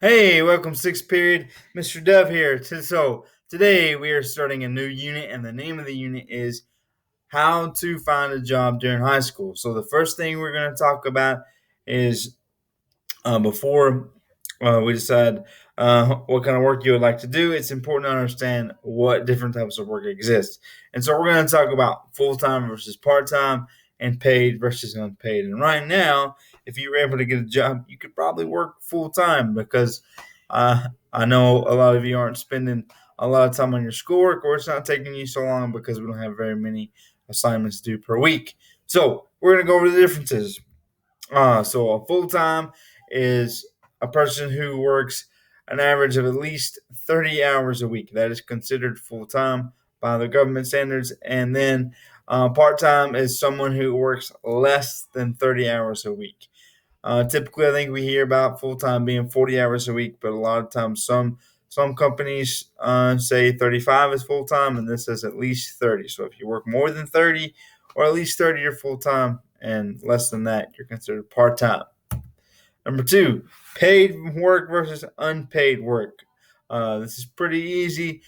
Hey, welcome sixth period. Mr. Dove here. So today we are starting a new unit, and the name of the unit is How to Find a Job During High School. So the first thing we're going to talk about is before we decide what kind of work you would like to do, it's important to understand what different types of work exist. And so we're going to talk about full time versus part time and paid versus unpaid. And right now, if you were able to get a job, you could probably work full time because I know a lot of you aren't spending a lot of time on your schoolwork, or it's not taking you so long because we don't have very many assignments due per week. So we're going to go over the differences. So a full time is a person who works an average of at least 30 hours a week. That is considered full time by the government standards. And then part time is someone who works less than 30 hours a week. Typically, I think we hear about full time being 40 hours a week, but a lot of times some companies say 35 is full time, and this says at least 30. So if you work more than 30 or at least 30, you're full time, and less than that, you're considered part time. Number two, paid work versus unpaid work. This is pretty easy.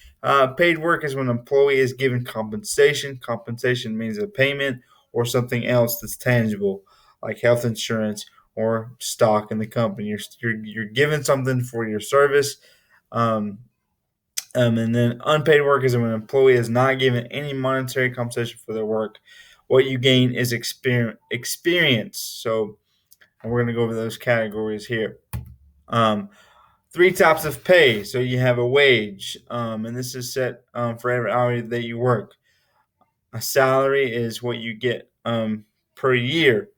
Paid work is when an employee is given compensation. Compensation means a payment or something else that's tangible, like health insurance or stock in the company. You're given something for your service. Um, and then unpaid work is when an employee is not given any monetary compensation for their work. What you gain is experience. So we're going to go over those categories here. Um, Three types of pay. So you have a wage, and this is set for every hour that you work. A salary is what you get per year,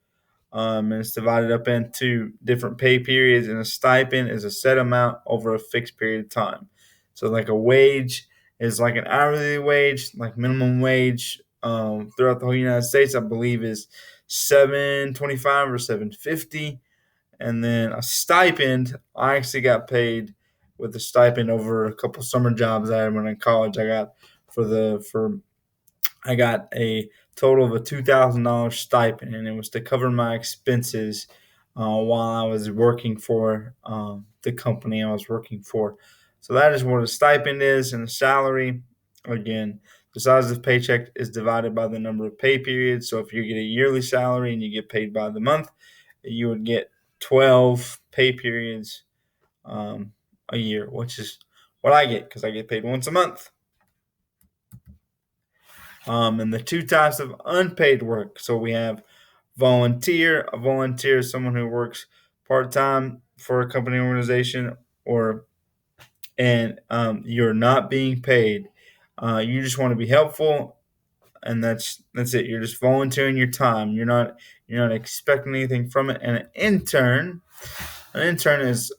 and it's divided up into different pay periods. And a stipend is a set amount over a fixed period of time. So, like a wage is like an hourly wage, like minimum wage throughout the whole United States. I believe is 7.25 or 7.50. And then a stipend, I actually got paid with a stipend over a couple summer jobs I had when in college. I got a total of a $2,000 stipend, and it was to cover my expenses while I was working for the company I was working for. So that is what a stipend is, and a salary. Again, the size of the paycheck is divided by the number of pay periods. So if you get a yearly salary and you get paid by the month, you would get 12 pay periods a year, which is what I get because I get paid once a month. And the two types of unpaid work. So we have volunteer. A volunteer is someone who works part time for a company organization, or and you're not being paid. You just want to be helpful, and that's it. You're just volunteering your time. You're not expecting anything from it. And an intern is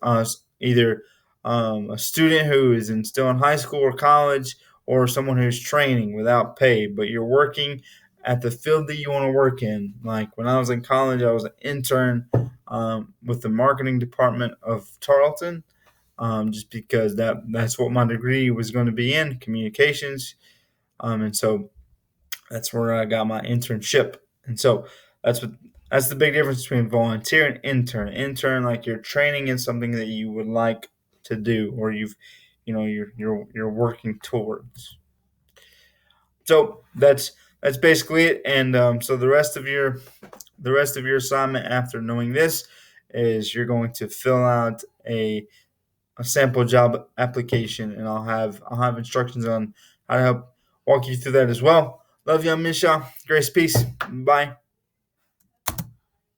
either a student who is still in high school or college, or someone who's training without pay, but you're working at the field that you want to work in. Like when I was in college, I was an intern with the marketing department of Tarleton, just because that's what my degree was going to be in, communications, and so that's where I got my internship. And so that's what that's the big difference between volunteer and intern. Intern, like you're training in something that you would like to do, or you're working towards. So that's basically it. And so the rest of your assignment after knowing this is you're going to fill out a sample job application, and I'll have instructions on how to help walk you through that as well. Love you, Misha. Grace, peace. Bye.